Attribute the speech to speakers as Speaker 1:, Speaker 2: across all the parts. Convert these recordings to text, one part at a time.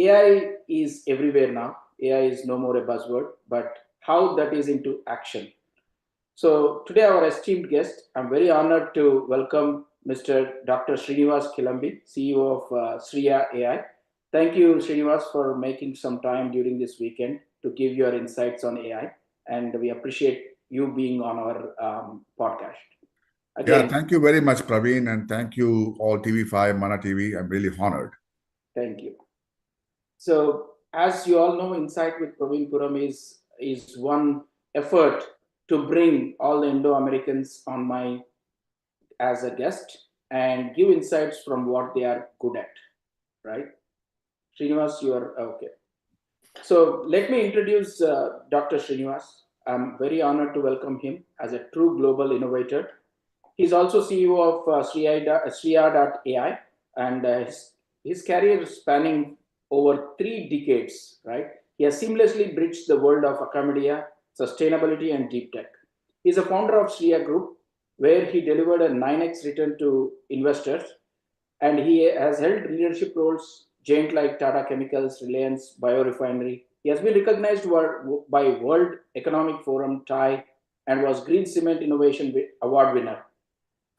Speaker 1: AI is everywhere now. AI is no more a buzzword, but how that is into action. So today, our esteemed guest, I'm very honored to welcome Mr. Dr. Srinivas Kilambi, CEO of Sriya AI. Thank you, Srinivas, for making some time during this weekend to give your insights on AI, and we appreciate you being on our podcast.
Speaker 2: Yeah,
Speaker 1: Again,
Speaker 2: thank you very much, Praveen, and thank you all TV5, Mana TV. I'm really honored.
Speaker 1: thank you. So, as you all know, Insight with Praveen Puram is one effort to bring all the Indo-Americans on my as a guest and give insights from what they are good at, right? Srinivas, you are okay. So let me introduce Dr. Srinivas. I'm very honored to welcome him as a true global innovator. He's also CEO of Sriya.ai, and his career is spanning over 3 decades, right? He has seamlessly bridged the world of academia, sustainability, and deep tech. He's a founder of Sriya Group, where he delivered a 9x return to investors, and he has held leadership roles giant like Tata Chemicals, Reliance, Biorefinery. He has been recognized by World Economic Forum, TIE, and was Green Cement Innovation Award winner.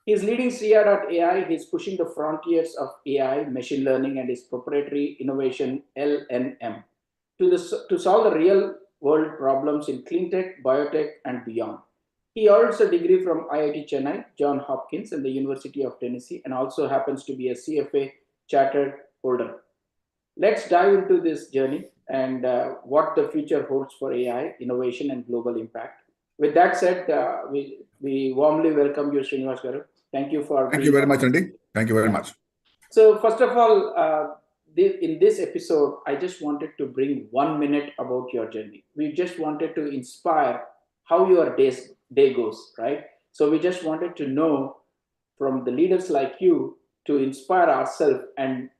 Speaker 1: He's leading Sriya.ai. He's pushing the frontiers of AI, machine learning, and his proprietary innovation LNM to solve the real world problems in clean tech, biotech, and beyond. He holds a degree from IIT Chennai, John Hopkins, and the University of Tennessee, and also happens to be a CFA chartered holder. Let's dive into this journey and what the future holds for AI, innovation, and global impact. With that said, we warmly welcome you, Srinivas Garu. Thank you for
Speaker 2: Thank you very much, Andy. Thank you very much.
Speaker 1: So, first of all, in this episode, I just wanted to bring 1 minute about your journey. We just wanted to inspire how your day goes, right? So, we just wanted to know from the leaders like you to inspire ourselves and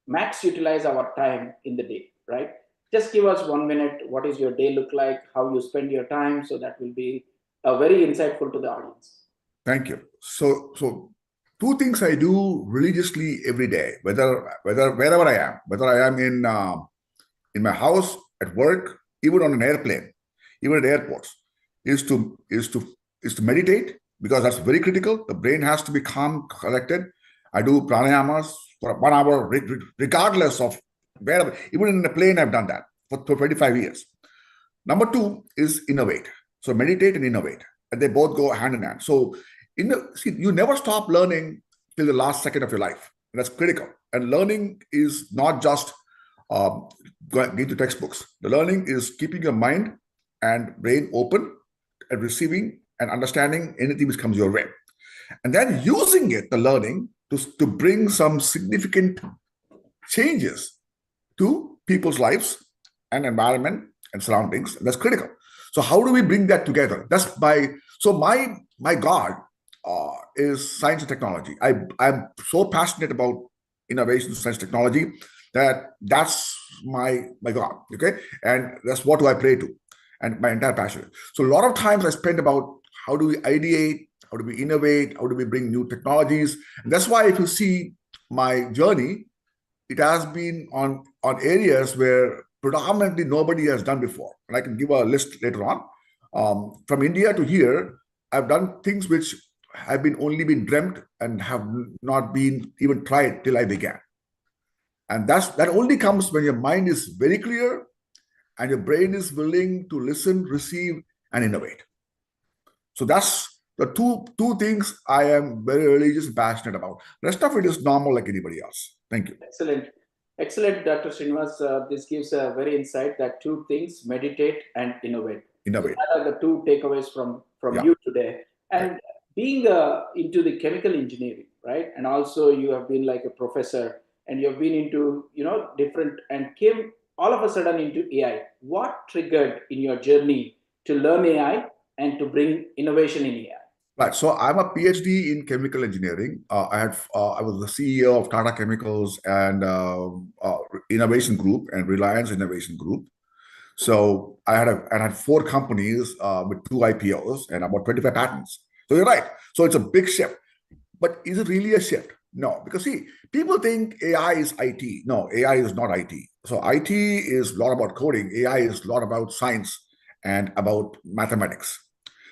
Speaker 1: max utilize our time in the day, right? Just give us 1 minute. What is your day look like? How you spend your time? So that will be very insightful to the audience.
Speaker 2: Thank you. So 2 things I do religiously every day, wherever I am, whether I am in my house, at work, even on an airplane, even at airports, is to meditate, because that's very critical. The brain has to be calm, collected. I do pranayamas for 1 hour, regardless of wherever. Even in a plane, I've done that for 25 years. Number 2 is innovate. So meditate and innovate, and they both go hand in hand. So you never stop learning till the last second of your life. And that's critical. And learning is not just going to textbooks. The learning is keeping your mind and brain open and receiving and understanding anything which comes your way. And then using the learning to bring some significant changes to people's lives and environment and surroundings. That's critical. So how do we bring that together? My God is science and technology. I'm so passionate about innovation, science, technology, that's my God. Okay, and that's what do I pray to, and my entire passion. So a lot of times I spend about how do we ideate, how do we innovate, how do we bring new technologies, and that's why if you see my journey, it has been on areas where predominantly nobody has done before. And I can give a list later on. From India to here, I've done things which have only been dreamt and have not been even tried till I began. And that only comes when your mind is very clear and your brain is willing to listen, receive, and innovate. So that's the two things I am very religious and passionate about. The rest of it is normal like anybody else. Thank you.
Speaker 1: Excellent, Dr. Srinivas. This gives a very insight that 2 things: meditate and innovate.
Speaker 2: Innovate.
Speaker 1: So that are the 2 takeaways from you today. And being into the chemical engineering, right? And also you have been like a professor, and you have been into different, and came all of a sudden into AI. What triggered in your journey to learn AI and to bring innovation in AI?
Speaker 2: Right. So I'm a PhD in chemical engineering. I was the CEO of Tata Chemicals and Innovation Group and Reliance Innovation Group. So I had 4 companies with 2 IPOs and about 25 patents. So you're right. So it's a big shift. But is it really a shift? No, because see, people think AI is IT. No, AI is not IT. So IT is a lot about coding. AI is a lot about science and about mathematics.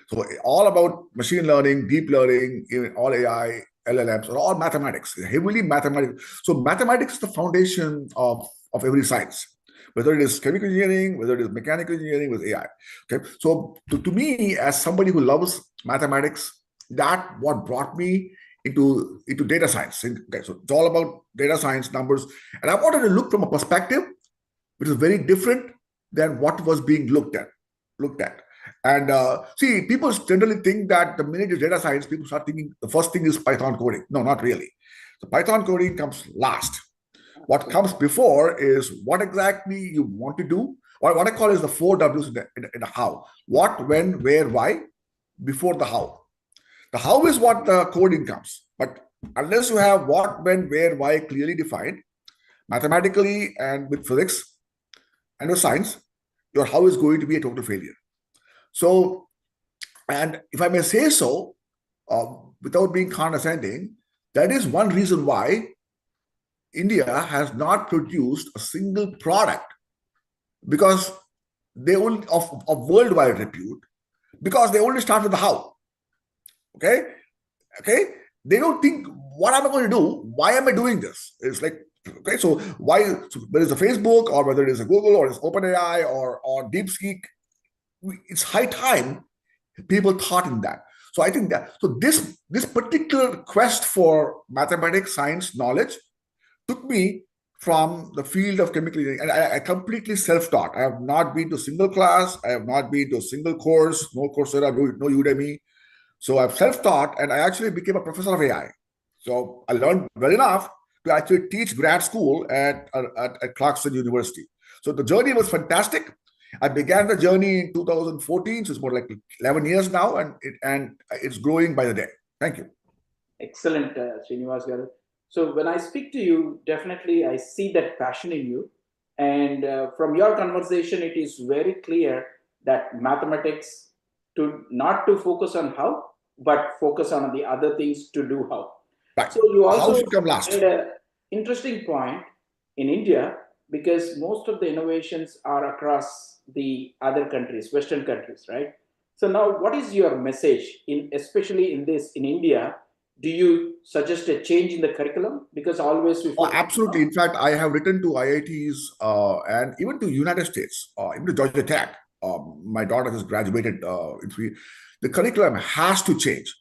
Speaker 2: So all about machine learning, deep learning, even all AI, LLMs are all mathematics, heavily mathematics. So mathematics is the foundation of every science, whether it is chemical engineering, whether it is mechanical engineering with AI. Okay. So to me, as somebody who loves mathematics, that what brought me into data science. Okay, so it's all about data science, numbers. And I wanted to look from a perspective which is very different than what was being looked at. And see, people generally think that the minute is data science, people start thinking the first thing is Python coding. No, not really. So Python coding comes last. What comes before is what exactly you want to do, or what I call is the four W's in the how. What, when, where, why, before the how. The how is what the coding comes. But unless you have what, when, where, why clearly defined, mathematically and with physics and with science, your how is going to be a total failure. So, and if I may say so, without being condescending, that is one reason why India has not produced a single product, because they only of worldwide repute, because they only start with the how. Okay, okay. They don't think, what am I going to do? Why am I doing this? It's like, okay, so why? So whether it's a Facebook or whether it is a Google or it's OpenAI or DeepSeek, it's high time people thought in that. So I think that, so this particular quest for mathematics, science, knowledge took me from the field of chemical engineering, and I completely self-taught. I have not been to a single class. I have not been to a single course. No Coursera, no Udemy. So I've self-taught, and I actually became a professor of AI. So I learned well enough to actually teach grad school at Clarkson University. So the journey was fantastic. I began the journey in 2014, so it's more like 11 years now, and it's growing by the day. Thank you.
Speaker 1: Excellent, Srinivas Garu. So when I speak to you, definitely I see that passion in you. And from your conversation, it is very clear that mathematics to not to focus on how, but focus on the other things to do how.
Speaker 2: Right.
Speaker 1: So you
Speaker 2: How
Speaker 1: also
Speaker 2: should come last?
Speaker 1: made an interesting point in India, because most of the innovations are across the other countries, Western countries, right? So now, what is your message in, especially in this in India? Do you suggest a change in the curriculum? Because always we
Speaker 2: Oh,
Speaker 1: focus
Speaker 2: absolutely.
Speaker 1: on.
Speaker 2: In fact, I have written to IITs and even to United States, even to Georgia Tech. My daughter has graduated in three. The curriculum has to change.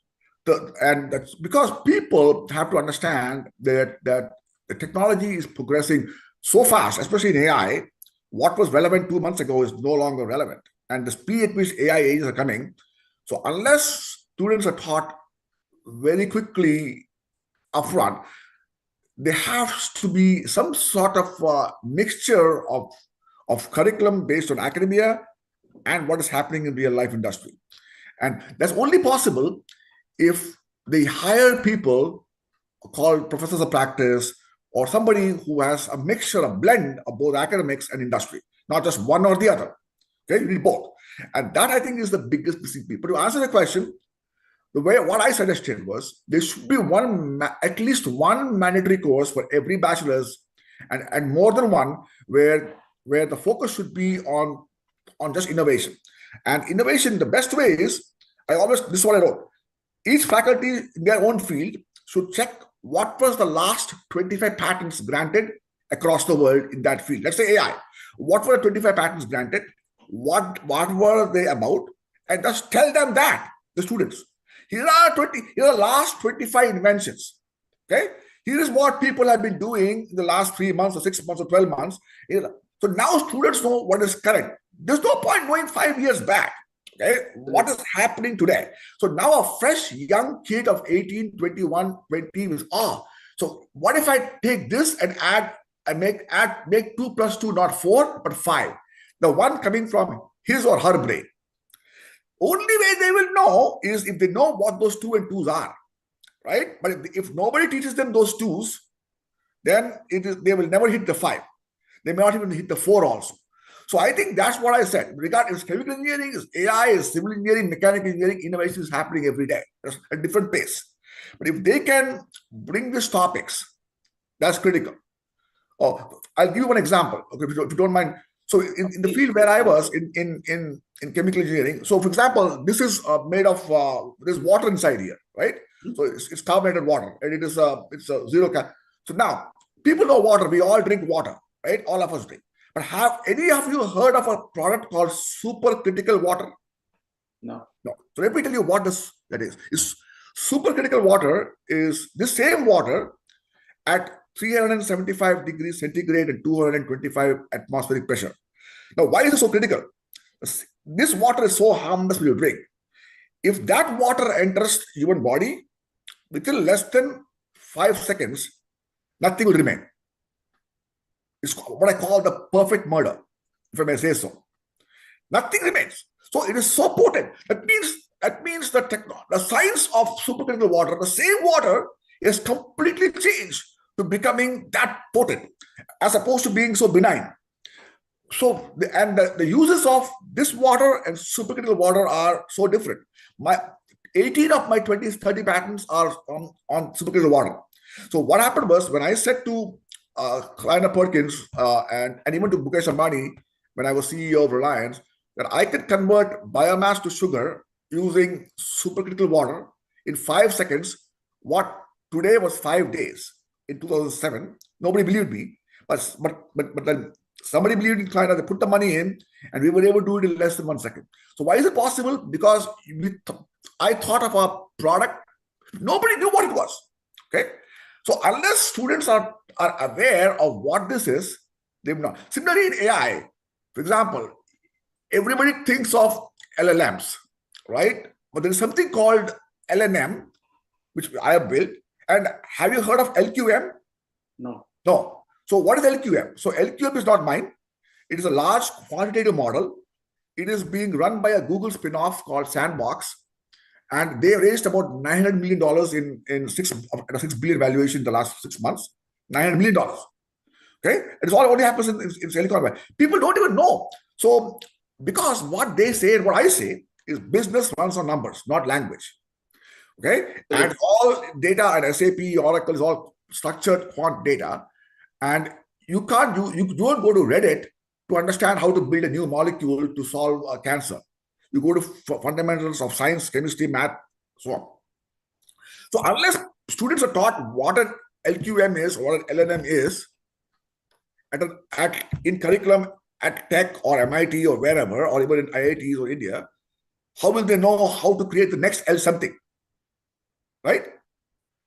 Speaker 2: And that's because people have to understand that the technology is progressing so fast, especially in AI. What was relevant 2 months ago is no longer relevant. And the speed at which AI agents are coming. So unless students are taught very quickly upfront, there has to be some sort of mixture of curriculum based on academia and what is happening in real life industry. And that's only possible if they hire people called professors of practice, or somebody who has a mixture, a blend of both academics and industry, not just one or the other. Okay, you need both. And that, I think, is the biggest missing piece. But to answer the question, the way what I suggested was there should be at least one mandatory course for every bachelor's, and more than one, where the focus should be on just innovation. And innovation, the best way is, I always, this is what I wrote. Each faculty in their own field should check what was the last 25 patents granted across the world in that field. Let's say AI. What were the 25 patents granted? What were they about? And just tell them that, the students. Here are the last 25 inventions. Okay. Here is what people have been doing in the last 3 months or 6 months or 12 months. So now students know what is current. There's no point going 5 years back. Okay. What is happening today? So now a fresh young kid of 18, 21, 20 is, so what if I take this and make 2 plus 2 not 4, but 5? The one coming from his or her brain. Only way they will know is if they know what those 2 and 2s are, right? But if nobody teaches them those 2s, then they will never hit the 5. They may not even hit the 4 also. So I think that's what I said. Regardless, chemical engineering, is AI, is civil engineering, mechanical engineering, innovation is happening every day at a different pace. But if they can bring these topics, that's critical. Oh, I'll give you one example, okay, if you don't mind. So in the field where I was in chemical engineering, so for example, this is made of there's water inside here, right? So it's carbonated water, and it's a zero. So now people know water. We all drink water, right? All of us drink. But have any of you heard of a product called supercritical water?
Speaker 1: No.
Speaker 2: No. So let me tell you what that is. Supercritical water is the same water at 375 degrees centigrade and 225 atmospheric pressure. Now, why is it so critical? This water is so harmless when you drink. If that water enters human body, within less than 5 seconds, nothing will remain. It's what I call the perfect murder, if I may say so. Nothing remains. So it is so potent. That means the science of supercritical water, the same water, is completely changed to becoming that potent, as opposed to being so benign. So the uses of this water and supercritical water are so different. 18 of my 20, 30 patents are on supercritical water. So what happened was, when I said to Kleiner Perkins and even to Mukesh Ambani, when I was CEO of Reliance, that I could convert biomass to sugar using supercritical water in 5 seconds, what today was 5 days in 2007. Nobody believed me, but then somebody believed in Kleiner. They put the money in, and we were able to do it in less than 1 second. So why is it possible? Because I thought of a product, nobody knew what it was. Okay, so unless students are aware of what this is, they will not. Similarly, in AI, for example, everybody thinks of LLMs, right? But there is something called LNM, which I have built. And have you heard of LQM?
Speaker 1: No.
Speaker 2: No. So what is LQM? So LQM is not mine. It is a large quantitative model. It is being run by a Google spin-off called Sandbox. And they raised about $900 million in a 6 billion valuation in the last 6 months. $900 million. Okay? It's all only happens in Silicon Valley. People don't even know. So because what they say and what I say is business runs on numbers, not language. Okay? And all data at SAP, Oracle is all structured quant data. And you don't go to Reddit to understand how to build a new molecule to solve cancer. You go to fundamentals of science, chemistry, math, so on. So unless students are taught what an LQM is, what an LNM is, in curriculum at Tech or MIT or wherever, or even in IITs or India, how will they know how to create the next L something? Right?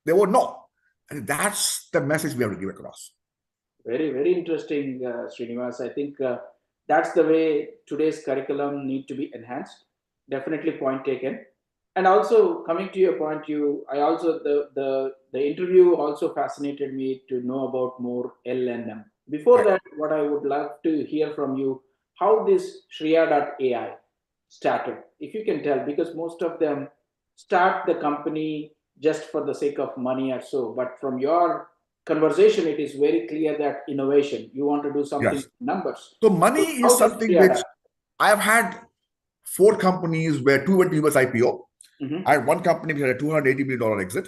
Speaker 2: They won't know. And that's the message we have to give across.
Speaker 1: Very, very interesting, Srinivas. I think that's the way today's curriculum need to be enhanced. Definitely point taken. And also coming to your point, the interview also fascinated me to know about more LNM. Before
Speaker 2: Right.
Speaker 1: that, what I would love to hear from you, how this Shriya.ai started, if you can tell, because most of them start the company just for the sake of money or so. But from your conversation, it is very clear that innovation, you want to do something
Speaker 2: Yes.
Speaker 1: with numbers.
Speaker 2: So money
Speaker 1: So
Speaker 2: is
Speaker 1: how did
Speaker 2: something
Speaker 1: Shriya
Speaker 2: which I have had 4 companies where 2 went to US IPO.
Speaker 1: Mm-hmm.
Speaker 2: I had one company which had a $280 million exit.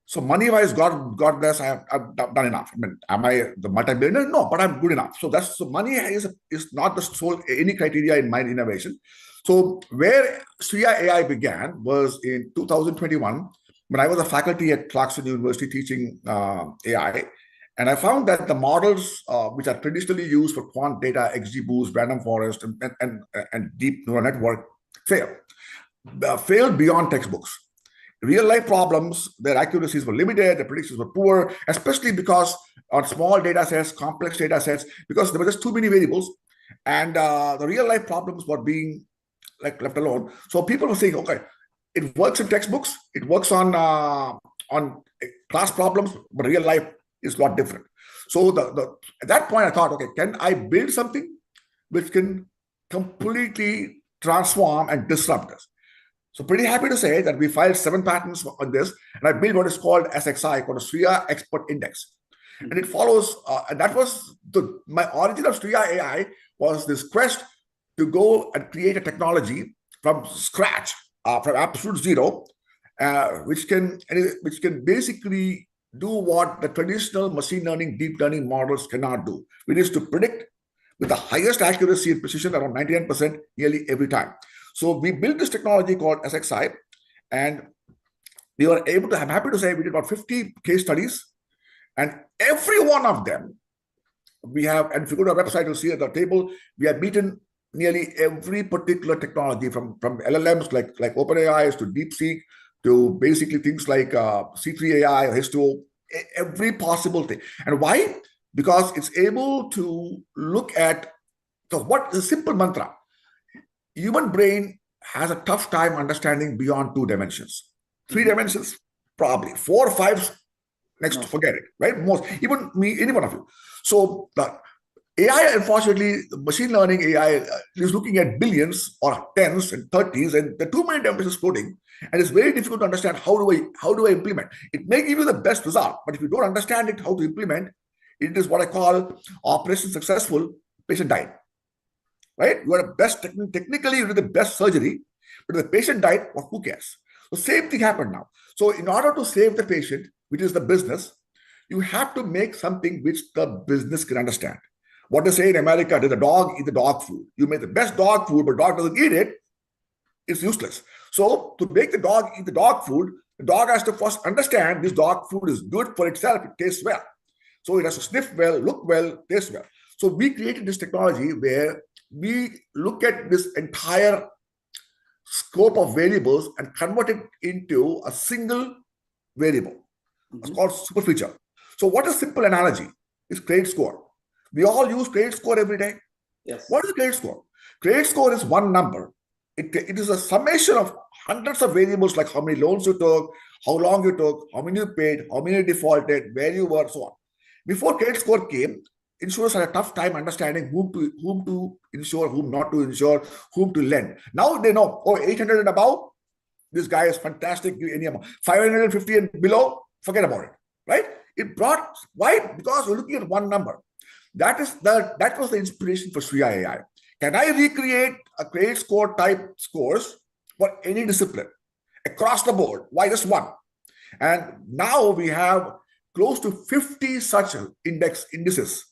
Speaker 2: So money-wise, God bless, I've done enough. I mean, am I the multi-billionaire? No, but I'm good enough. So money is not the sole any criteria in my innovation. So where Shriya AI began was in 2021 when I was a faculty at Clarkson University teaching AI. And I found that the models which are traditionally used for quant data, XGBoost, random forest, and deep neural network failed beyond textbooks. Real life problems, their accuracies were limited, the predictions were poor, especially because on small data sets, complex data sets, because there were just too many variables, and the real life problems were being left alone. So people were saying, okay, it works in textbooks, it works on class problems, but real life is a lot different. So at that point, I thought, okay, can I build something which can completely transform and disrupt us? So pretty happy to say that we filed 7 patents on this, and I built what is called SXI, called a Shriya Expert Index. And it follows, and that was my origin of Shriya AI was this quest to go and create a technology from scratch, from absolute zero, which can basically do what the traditional machine learning, deep learning models cannot do, which is to predict with the highest accuracy and precision, around 99% nearly every time. So we built this technology called SXI, and we were able to, I'm happy to say, we did about 50 case studies, and every one of them we have, and if you go to our website, you'll see at the table, we have beaten nearly every particular technology from LLMs like OpenAI to DeepSeek to basically things like C3 AI or H2O, every possible thing. And why? Because it's able to look at, so what is a simple mantra? Human brain has a tough time understanding beyond 2 dimensions. 3 dimensions, probably. 4 or 5, next, forget it, right? Most, even me, any one of you. So the AI, unfortunately, machine learning AI is looking at billions or tens and 30s, and the too many dimensions floating, and it's very difficult to understand how do I implement. It may give you the best result, but if you don't understand it, how to implement, it is what I call operation successful, patient died. Right? You are the best, technically you did the best surgery, but if the patient died, well, who cares? So same thing happened now. So in order to save the patient, which is the business, you have to make something which the business can understand. What they say in America, did the dog eat the dog food? You make the best dog food, but dog doesn't eat it, it's useless. So to make the dog eat the dog food, the dog has to first understand this dog food is good for itself, it tastes well. So it has to sniff well, look well, taste well. So we created this technology where we look at this entire scope of variables and convert it into a single variable. It's called super feature. So what is simple analogy? Is credit score. We all use credit score every day.
Speaker 1: Yes.
Speaker 2: What is credit score? Credit score is one number. It is a summation of hundreds of variables like how many loans you took, how long you took, how many you paid, how many you defaulted, where you were, so on. Before credit score came, insurers had a tough time understanding whom to insure, whom not to insure, whom to lend. Now they know, oh, 800 and above, this guy is fantastic, give any amount. 550 and below, forget about it, right? It brought, why? Because we're looking at one number. That was the inspiration for Shriya AI. Can I recreate a credit score type scores for any discipline across the board? Why just one? And now we have close to 50 such indices.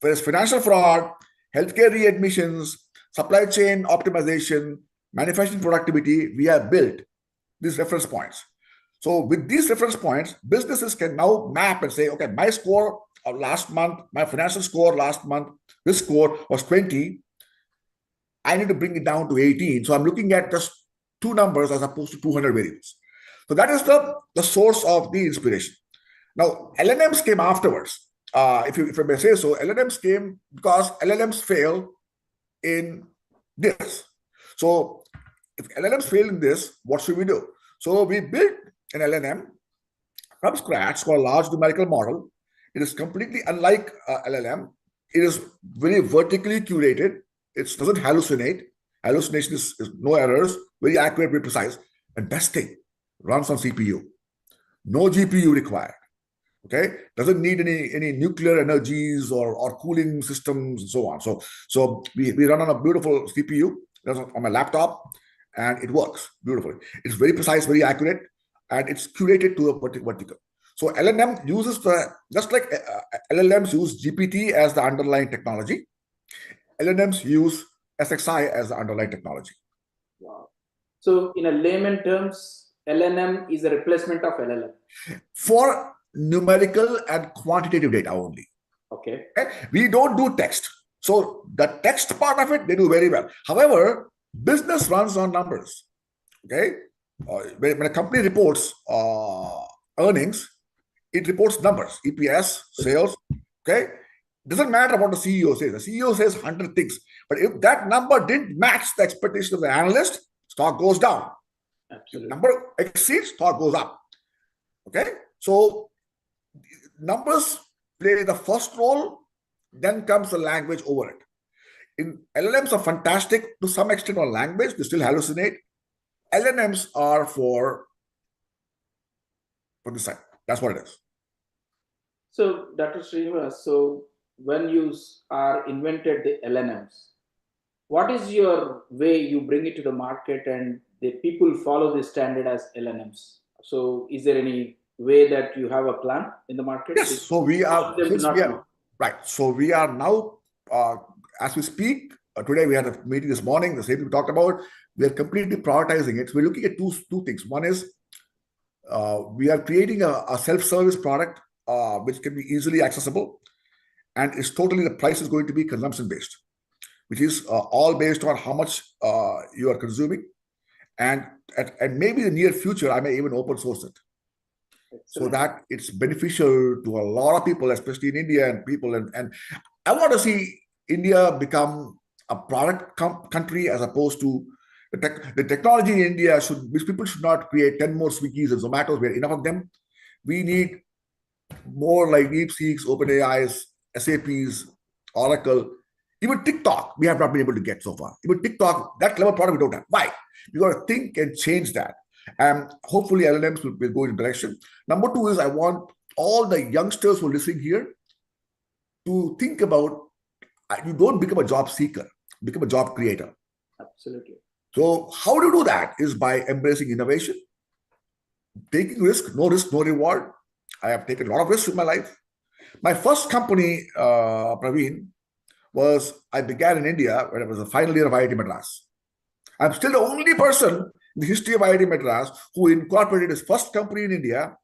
Speaker 2: Whereas financial fraud, healthcare readmissions, supply chain optimization, manufacturing productivity, we have built these reference points. So with these reference points, businesses can now map and say, okay, my score of last month, my financial score last month, this score was 20. I need to bring it down to 18. So I'm looking at just 2 numbers as opposed to 200 variables. So that is the source of the inspiration. Now, LLMs came afterwards. If I may say so, LLMs came because LLMs fail in this. So if LLMs fail in this, what should we do? So we built an LLM from scratch called a large numerical model. It is completely unlike LLM. It is very vertically curated. It doesn't hallucinate. Hallucination is no errors, very accurate, very precise. And best thing, runs on CPU. No GPU required. Okay, doesn't need any nuclear energies or cooling systems and so on. So we run on a beautiful CPU on my laptop, and it works beautifully. It's very precise, very accurate, and it's curated to a vertical. So LLM uses just like LLMs use GPT as the underlying technology. LLMs use SXI as the underlying technology.
Speaker 1: Wow. So in a layman terms, LLM is a replacement of LLM.
Speaker 2: For numerical and quantitative data only.
Speaker 1: Okay.
Speaker 2: We don't do text. So the text part of it, they do very well. However, business runs on numbers. Okay. When a company reports earnings, it reports numbers, EPS, sales. Okay. Doesn't matter what the CEO says. The CEO says 100 things. But if that number didn't match the expectation of the analyst, stock goes down.
Speaker 1: Absolutely.
Speaker 2: If number exceeds, stock goes up. Okay. So numbers play the first role, then comes the language over it. In LLMs are fantastic to some extent on language, they still hallucinate. LLMs are for this side. That's what it is.
Speaker 1: So, Dr. Srinivas, so when you are invented the LLMs, what is your way you bring it to the market and the people follow this standard as LNMs. So is there any way that you have a plan in the market?
Speaker 2: Yes. So we
Speaker 1: Most
Speaker 2: are,
Speaker 1: of them do
Speaker 2: since we
Speaker 1: not
Speaker 2: are,
Speaker 1: know.
Speaker 2: right. So we are now, as we speak, today we had a meeting this morning, the same thing we talked about. We are completely prioritizing it. So we're looking at two things. One is we are creating a self-service product which can be easily accessible, and it's totally, the price is going to be consumption based, which is all based on how much you are consuming, and maybe in the near future I may even open source it. So that it's beneficial to a lot of people, especially in India and people. And I want to see India become a product country as opposed to the technology in India which people should not create 10 more Swiggies and Zomatos. We have enough of them. We need more like DeepSeeks, OpenAIs, SAPs, Oracle, even TikTok. We have not been able to get so far. Even TikTok, that clever product we don't have. Why? We got to think and change that. And hopefully LLMs will go in direction. Number two is I want all the youngsters who are listening here to think about, you don't become a job seeker, become a job creator.
Speaker 1: Absolutely.
Speaker 2: So how do you do that is by embracing innovation, taking risk, no reward. I have taken a lot of risks in my life. My first company, Praveen, was I began in India when I was the final year of IIT Madras. I'm still the only person in the history of IIT Madras who incorporated his first company in India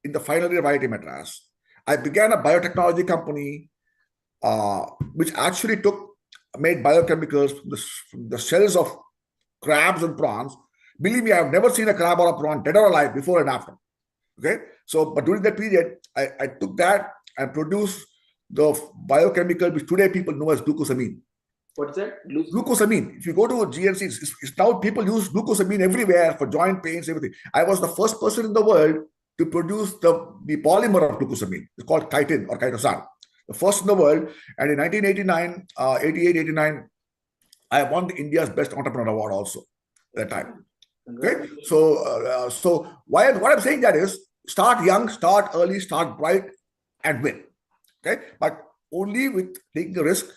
Speaker 2: in the final year of IIT Madras. I began a biotechnology company which actually made biochemicals from the shells of crabs and prawns. Believe me, I've never seen a crab or a prawn dead or alive before and after. Okay, so but during that period, I took that and produced the biochemical which today people know as glucosamine.
Speaker 1: What is that?
Speaker 2: Glucosamine. If you go to GNC, it's now people use glucosamine everywhere for joint pains, everything. I was the first person in the world to produce the polymer of glucosamine. It's called chitin or chitosan. The first in the world. And in 1989, 88, 89, I won the India's Best Entrepreneur Award also at that time. Okay, so what I'm saying that is start young, start early, start bright, and win. Okay, but only with taking a risk.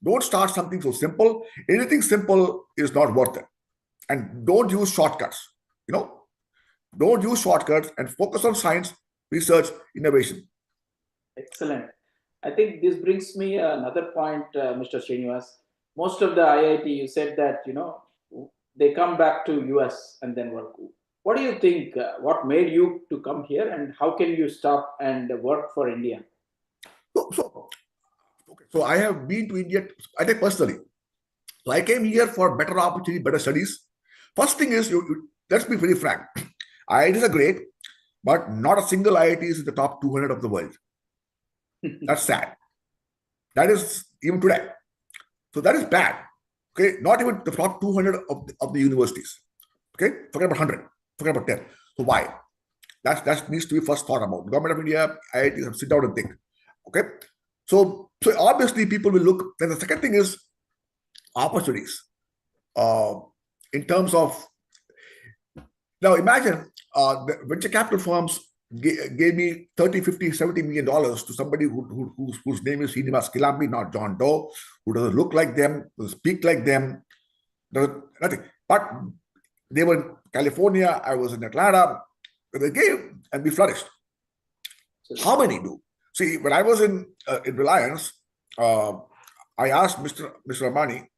Speaker 2: Don't start something so simple. Anything simple is not worth it, and don't use shortcuts. Don't use shortcuts and focus on science, research, innovation.
Speaker 1: Excellent. I think this brings me another point, Mr. Srinivas. Most of the IIT, you said that they come back to US and then work. What do you think? What made you to come here, and how can you stop and work for India?
Speaker 2: So I have been to India, I think personally. So I came here for better opportunity, better studies. First thing is, let's be very frank. IITs are great, but not a single IIT is in the top 200 of the world. That's sad. That is even today. So that is bad. Okay, not even the top 200 of the universities. Okay, forget about 100, forget about 10. So why? That needs to be first thought about. Government of India, IITs have to sit down and think. Okay, so obviously people will look. Then the second thing is opportunities. In terms of, now imagine the venture capital firms gave me 30, 50, 70 million dollars to somebody whose name is Srinivas Kilambi, not John Doe, who doesn't look like them, doesn't speak like them, nothing. But they were in California, I was in Atlanta. They gave and we flourished. How many do? See, when I was in Reliance, I asked Mr. Ramani,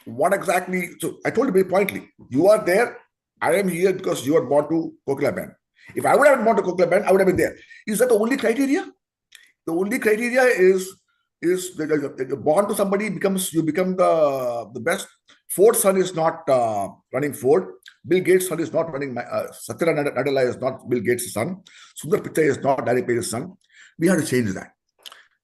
Speaker 2: what exactly, so I told him very pointedly, you are there, I am here because you are born to Kokilaben. If I would have been born to Kokilaben, I would have been there. Is that the only criteria? The only criteria is that you're born to somebody, you become the best. Ford's son is not running Ford. Bill Gates' son is not running, Satya Nadella is not Bill Gates' son. Sundar Pichai is not Larry Page's son. We have to change that.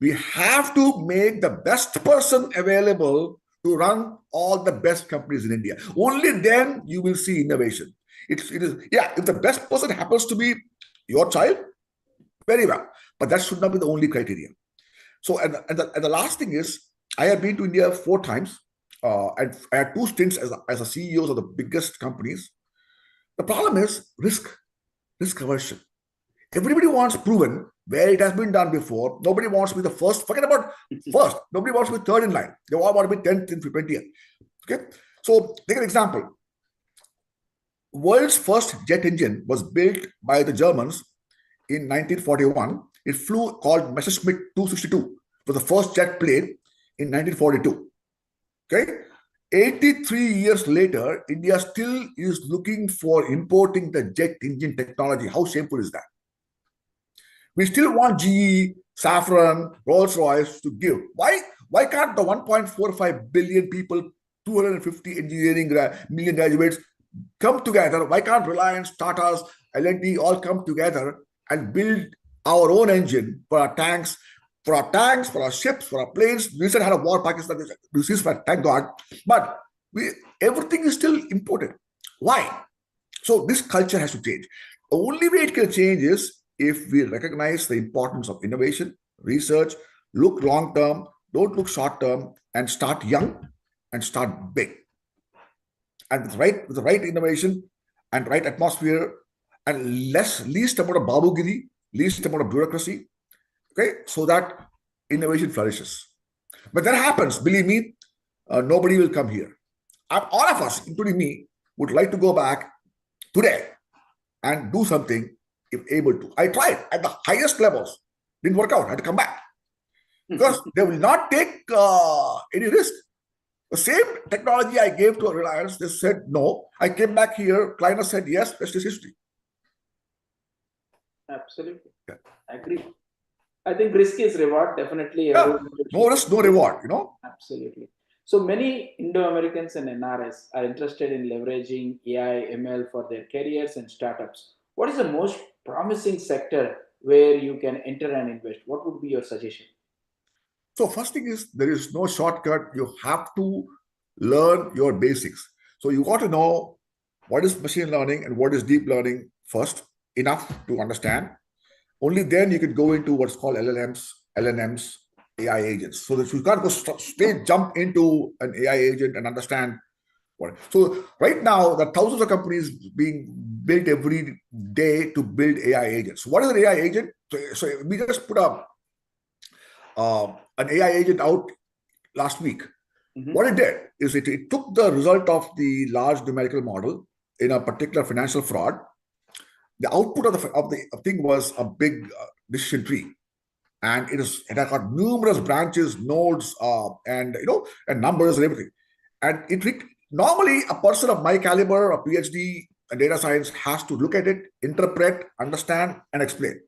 Speaker 2: We have to make the best person available to run all the best companies in India. Only then you will see innovation. It is, yeah, if the best person happens to be your child, very well. But that should not be the only criteria. So, and the last thing is, I have been to India 4 times, and I had 2 stints as a CEOs of the biggest companies. The problem is risk aversion. Everybody wants proven where it has been done before. Nobody wants to be the first. Forget about first. Nobody wants to be third in line. They all want to be 10th and 20th. Okay. So take an example. World's first jet engine was built by the Germans in 1941. It flew called Messerschmitt 262 for the first jet plane in 1942. Okay. 83 years later, India still is looking for importing the jet engine technology. How shameful is that? We still want GE, Safran, Rolls-Royce to give. Why can't the 1.45 billion people, 250 engineering million graduates come together? Why can't Reliance, Tata's, L&T all come together and build our own engine for our tanks, for our ships, for our planes? We said had a war, Pakistan, ceasefire, thank God. But everything is still imported. Why? So this culture has to change. The only way it can change is if we recognize the importance of innovation, research, look long term, don't look short term, and start young and start big. And with the right innovation and right atmosphere and least amount of babugiri, least amount of bureaucracy, okay, so that innovation flourishes. But that happens, believe me, nobody will come here. All of us, including me, would like to go back today and do something if able to. I tried at the highest levels, didn't work out. I had to come back because they will not take any risk. The same technology I gave to Reliance, they said no. I came back here, client said yes, rest is history.
Speaker 1: Absolutely. Yeah. I agree. I think risk is reward, definitely.
Speaker 2: Yeah. No risk, no reward,
Speaker 1: Absolutely. So many Indo-Americans and NRS are interested in leveraging AI, ML for their careers and startups. What is the most promising sector where you can enter and invest? What would be your suggestion?
Speaker 2: So first thing is there is no shortcut. You have to learn your basics. So you got to know what is machine learning and what is deep learning first, enough to understand. Only then you can go into what's called LLMs, LNMs, AI agents. So that you can't go straight jump into an AI agent and understand what. So right now, there are thousands of companies being built every day to build AI agents. So what is an AI agent? So we just put up an AI agent out last week. Mm-hmm. What it did is it took the result of the large numerical model in a particular financial fraud. The output of the thing was a big decision tree, and it has got numerous branches, nodes, and numbers and everything. And normally a person of my caliber, a PhD in data science, has to look at it, interpret, understand, and explain.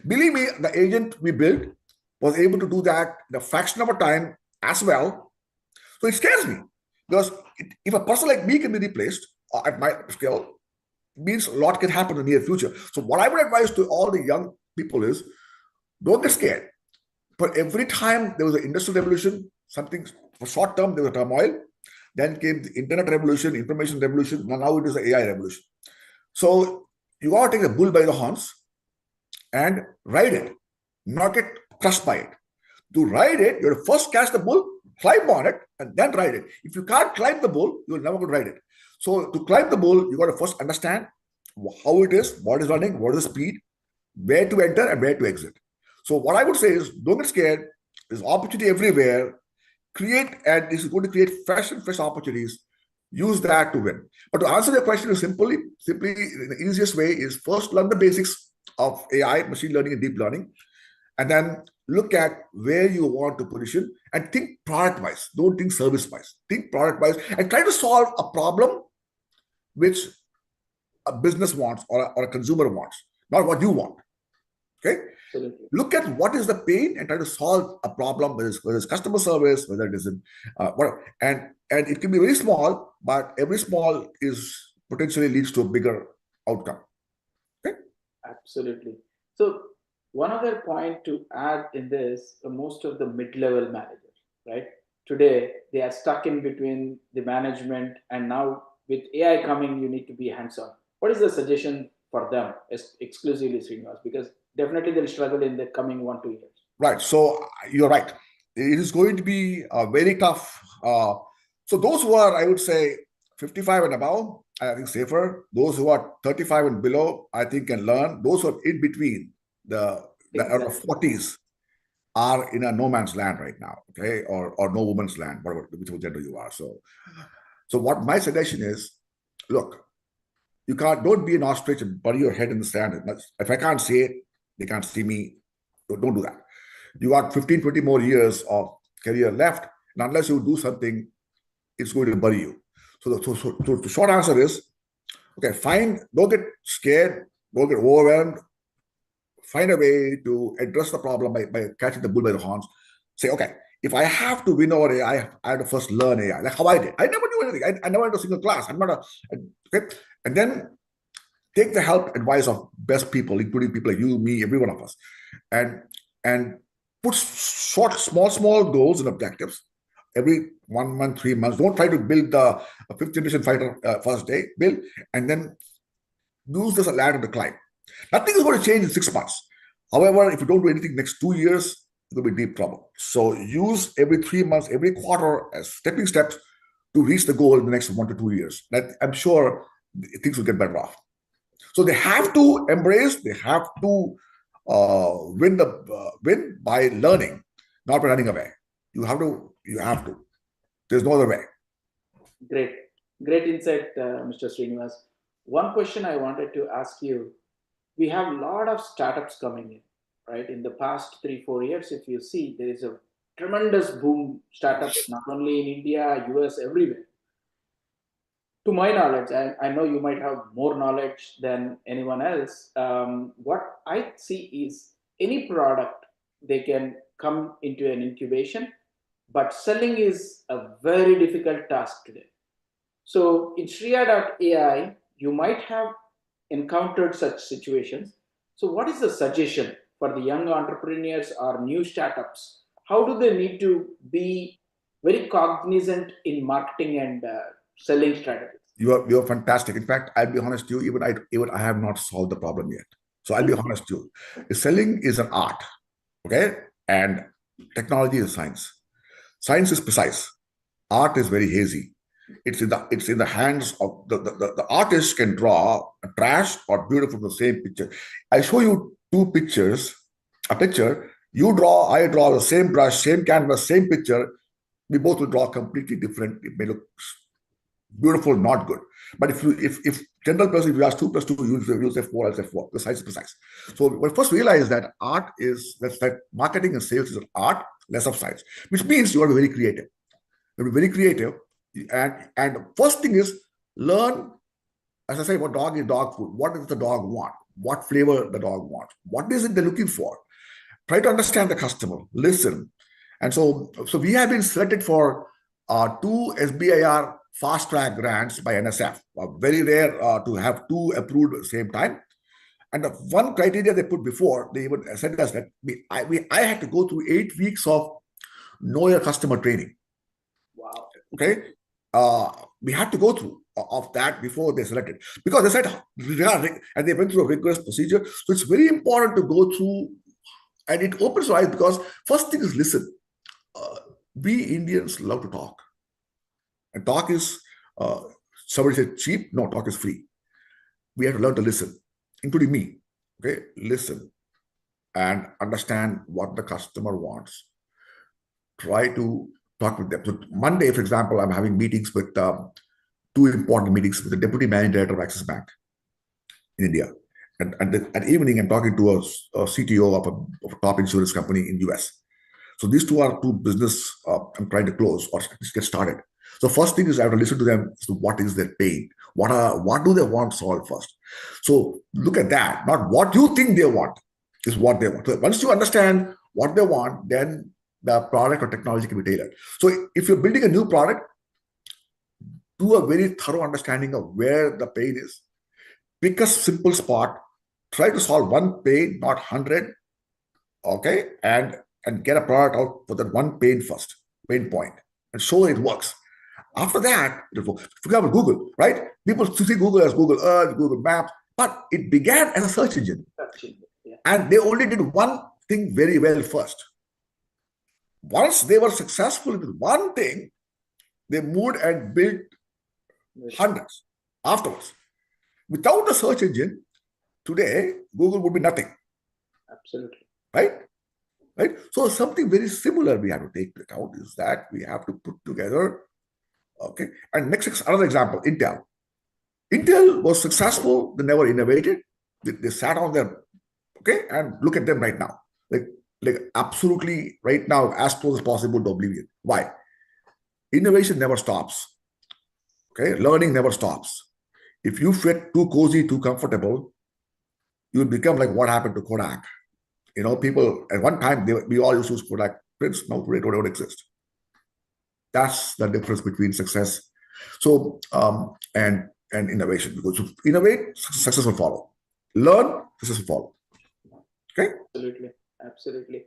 Speaker 2: Believe me, the agent we built was able to do that in a fraction of a time as well. So it scares me because if a person like me can be replaced at my scale, means a lot can happen in the near future. So what I would advise to all the young people is don't get scared. But every time there was an industrial revolution, something for short term, there was a turmoil. Then came the internet revolution, information revolution. Now it is the AI revolution. So you got to take the bull by the horns and ride it, not get crushed by it. To ride it, you have to first catch the bull, climb on it, and then ride it. If you can't climb the bull, you're never going to ride it. So to climb the bull, you got to first understand how it is, what is running, what is the speed, where to enter and where to exit. So what I would say is don't get scared. There's opportunity everywhere. Create, and this is going to create fresh opportunities. Use that to win. But to answer your question simply the easiest way is first learn the basics of AI, machine learning, and deep learning, and then look at where you want to position and think product wise. Don't think service wise. Think product wise and try to solve a problem which a business wants or a consumer wants, not what you want. Okay. Absolutely. Look at what is the pain and try to solve a problem, whether it's customer service, whether it is in whatever. And it can be very small, but every small is potentially leads to a bigger outcome. Okay.
Speaker 1: Absolutely. So one other point to add in this, most of the mid-level managers, right? Today, they are stuck in between the management, and now with AI coming, you need to be hands-on. What is the suggestion for them, exclusively Srinivas? Because definitely they'll struggle in the coming 1-2 years.
Speaker 2: Right. So you're right. It is going to be very tough. So those who are, I would say, 55 and above, I think safer. Those who are 35 and below, I think can learn. Those who are in between the 40s are in a no man's land right now, okay, or no woman's land, whatever, whichever gender you are. So what my suggestion is, look, You can't, don't be an ostrich and bury your head in the sand. If I can't see it, they can't see me. Don't do that. You got 15, 20 more years of career left. And unless you do something, it's going to bury you. So the short answer is, okay, don't get scared, don't get overwhelmed. Find a way to address the problem by catching the bull by the horns. Say, okay, if I have to win over AI, I have to first learn AI, like how I did. I never knew anything. I never went to a single class. I'm not okay. And then take the help, advice of best people, including people like you, me, every one of us, and and put small goals and objectives every 1 month, 3 months. Don't try to build the fifth generation fighter first day. Build and then use this as a ladder to climb. Nothing is going to change in 6 months. However, if you don't do anything next 2 years, you'll be in deep trouble. So use every 3 months, every quarter as stepping steps to reach the goal in the next 1 to 2 years. That I'm sure things will get better off. So they have to embrace, they have to win by learning, not by running away. You have to. There's no other way.
Speaker 1: Great insight, Mr. Srinivas. One question I wanted to ask you, we have a lot of startups coming in, right? In the past 3, 4 years, if you see, there is a tremendous boom startups, not only in India, US, everywhere. To my knowledge, I know you might have more knowledge than anyone else. What I see is any product, they can come into an incubation, but selling is a very difficult task today. So in Shriya.ai, you might have encountered such situations. So what is the suggestion for the young entrepreneurs or new startups? How do they need to be very cognizant in marketing and selling strategies?
Speaker 2: You're fantastic. In fact, I'll be honest with you, even I have not solved the problem yet. So I'll be honest with you. Selling is an art, okay? And technology is science. Science is precise. Art is very hazy. It's in the hands of the artist can draw a trash or beautiful from the same picture. I show you two pictures, a picture, you draw, I draw the same brush, same canvas, same picture. We both will draw completely different. It may look beautiful, not good. But if general person, if you ask 2 plus 2, you'll say 4, I'll say 4. The size is precise. So we first realize that art is that marketing and sales is an art, less of science, which means you are very creative. You're very creative. And first thing is learn, as I say, what dog is dog food. What does the dog want? What flavor the dog wants? What is it they're looking for? Try to understand the customer, listen. And so we have been selected for 2 SBIR fast track grants by NSF. Very rare to have 2 approved at the same time. And the one criteria they put before, they even said us that I had to go through 8 weeks of know your customer training.
Speaker 1: Wow.
Speaker 2: Okay. We had to go through of that before they selected, because they said, and they went through a rigorous procedure. So it's very important to go through, and it opens your eyes, because first thing is listen. We Indians love to talk, and talk is somebody said cheap. No, talk is free. We have to learn to listen, including me. Okay, listen and understand what the customer wants. Try to talk with them. So Monday, for example, I'm having meetings with 2 important meetings with the deputy managing director of Axis Bank in India. And at evening, I'm talking to a CTO of a top insurance company in US. So these 2 are 2 business I'm trying to close or just get started. So first thing is I have to listen to them. So what is their pain? What do they want solved first? So look at that. Not what you think they want, is what they want. So once you understand what they want, then the product or technology can be tailored. So if you're building a new product, do a very thorough understanding of where the pain is. Pick a simple spot. Try to solve one pain, not 100. Okay, and get a product out for that one pain point, and show it works. After that, for example, Google, right? People see Google as Google Earth, Google Maps, but it began as a search engine.
Speaker 1: Yeah.
Speaker 2: And they only did one thing very well first. Once they were successful with one thing, they moved and built hundreds afterwards. Without the search engine, today, Google would be nothing.
Speaker 1: Absolutely.
Speaker 2: Right? So something very similar we have to take account is that we have to put together, okay? And next, another example, Intel. Intel was successful. They never innovated. They sat on their, okay, and look at them right now. Like absolutely right now, as close as possible to oblivion. Why? Innovation never stops. Okay, learning never stops. If you get too cozy, too comfortable, you will become like what happened to Kodak. People at one time we all used to use Kodak prints. Now they don't exist. That's the difference between success. So and innovation. Because if you innovate, success will follow. Learn, success will follow. Okay.
Speaker 1: Absolutely, absolutely.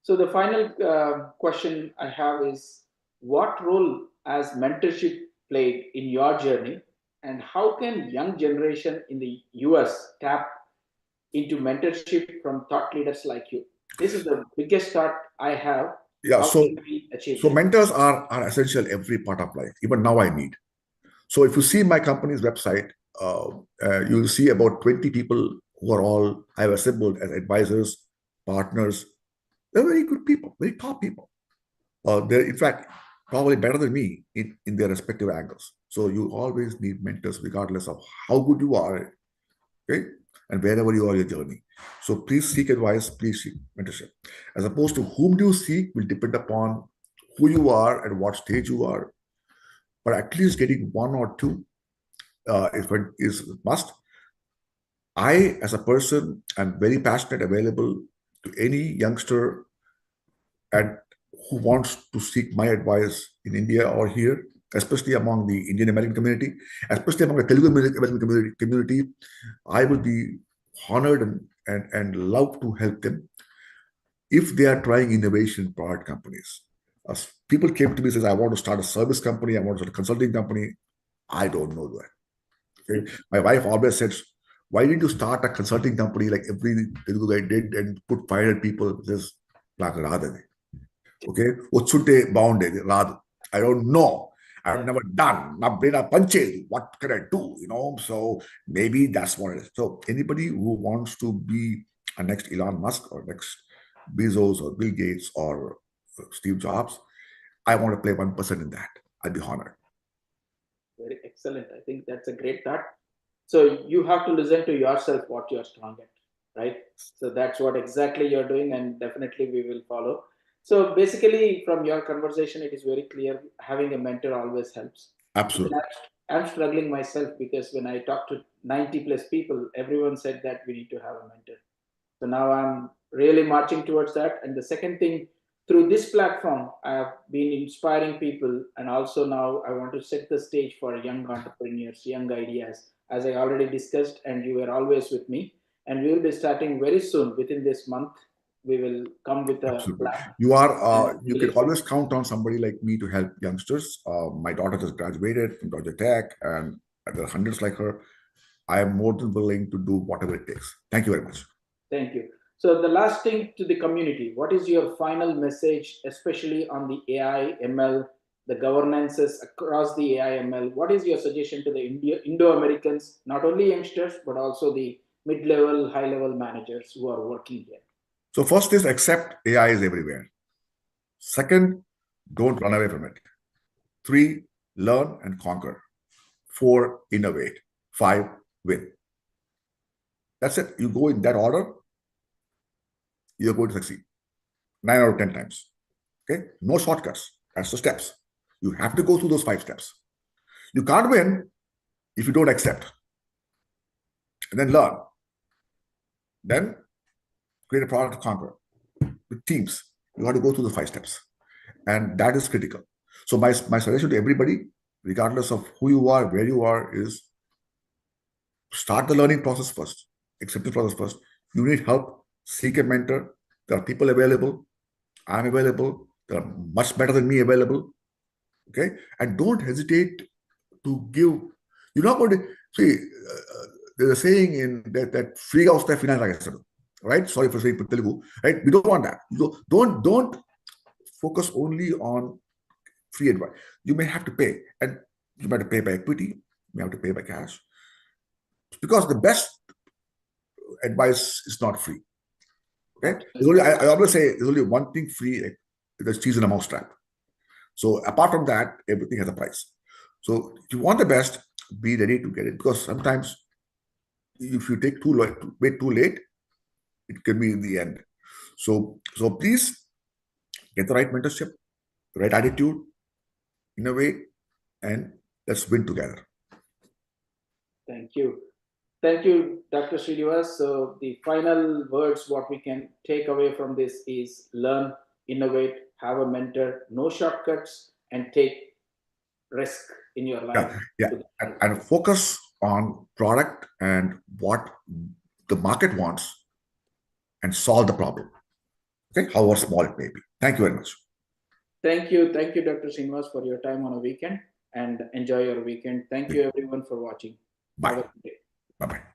Speaker 1: So the final question I have is, what role has mentorship played in your journey, and how can young generation in the US tap into mentorship from thought leaders like you? This is the biggest thought I have.
Speaker 2: Yeah.
Speaker 1: How
Speaker 2: So
Speaker 1: can we achieve
Speaker 2: so
Speaker 1: that?
Speaker 2: mentors are essential every part of life. Even now, I need. So if you see my company's website, you'll see about 20 people who are all I have assembled as advisors, partners. They're very good people, very top people. They're in fact probably better than me in their respective angles. So you always need mentors, regardless of how good you are, okay, and wherever you are in your journey. So please seek advice, please seek mentorship. As opposed to whom do you seek will depend upon who you are and what stage you are. But at least getting one or two is a must. I, as a person, am very passionate, available to any youngster and who wants to seek my advice in India or here, especially among the Indian American community, especially among the Telugu American community. I will be honored and love to help them if they are trying innovation product companies. As people came to me and says, I want to start a service company, I want to start a consulting company. I don't know that. Okay? My wife always says, why didn't you start a consulting company like every Telugu guy did and put 500 people? Says, నాకు రాదని. Okay, వచ్చుంటే బాగుండేది రాదు. I don't know. I've
Speaker 1: Yeah,
Speaker 2: never done. నా brain పంచేది. What can I do? So maybe that's what it is. So anybody who wants to be a next Elon Musk or next Bezos or Bill Gates or Steve Jobs, I want to play 1% in that. I'd be honored.
Speaker 1: very excellent. I think that's a great thought. So you have to listen to yourself what you're strong at, right? So that's what exactly you're doing, and definitely we will follow. So basically, from your conversation, it is very clear having a mentor always helps. Even
Speaker 2: Absolutely.
Speaker 1: I'm struggling myself because when I talk to 90 plus people, everyone said that we need to have a mentor. So now I'm really marching towards that. And the second thing, through this platform, I have been inspiring people. And also now I want to set the stage for young entrepreneurs, young ideas, as I already discussed, and you were always with me. And we will be starting very soon, within this month. We will come with a
Speaker 2: Absolutely.
Speaker 1: plan and we
Speaker 2: You
Speaker 1: will
Speaker 2: can
Speaker 1: execute.
Speaker 2: always count on somebody like me to help youngsters. My daughter just graduated from Georgia Tech, and there are hundreds like her. I am more than willing to do whatever it takes. Thank you very much.
Speaker 1: Thank you. So the last thing to the community, what is your final message, especially on the AI, ML, the governances across the AI, ML? What is your suggestion to the Indo-Americans, not only youngsters, but also the mid-level, high-level managers who are working here?
Speaker 2: So, first is accept AI is everywhere. Second, don't run away from it. Three, learn and conquer. Four, innovate. Five, win. That's it. You go in that order, you're going to succeed. 9 out of 10 times. Okay? No shortcuts. That's the steps. You have to go through those 5 steps. You can't win if you don't accept and then learn. Then create a product to conquer with teams. You have to go through the 5 steps. And that is critical. So my suggestion to everybody, regardless of who you are, where you are, is start the learning process first, acceptance process first. You need help, seek a mentor. There are people available. I'm available. There are much better than me available. Okay. And don't hesitate to give. You're not going to see. There's a saying in that free house that finance like I said, right? Sorry for saying Telugu, right? We don't want that. Don't focus only on free advice. You may have to pay, and you might have to pay by equity. You may have to pay by cash because the best advice is not free. Okay, I always say there's only one thing free: there's cheese in a mousetrap. So apart from that, everything has a price. So if you want the best, be ready to get it, because sometimes if you take too late, wait too late, it can be in the end. So please get the right mentorship, the right attitude, innovate, and let's win together.
Speaker 1: Thank you. Thank you, Dr. Srinivas. So the final words, what we can take away from this is learn, innovate, have a mentor, no shortcuts, and take risk in your life.
Speaker 2: Yeah. And focus on product and what the market wants and solve the problem. Okay, however small it may be. Thank you very much.
Speaker 1: Thank you, Dr. Srinivas, for your time on a weekend, and enjoy your weekend. Thank you, everyone, for watching. Have
Speaker 2: Bye.
Speaker 1: a good day.
Speaker 2: Bye-bye.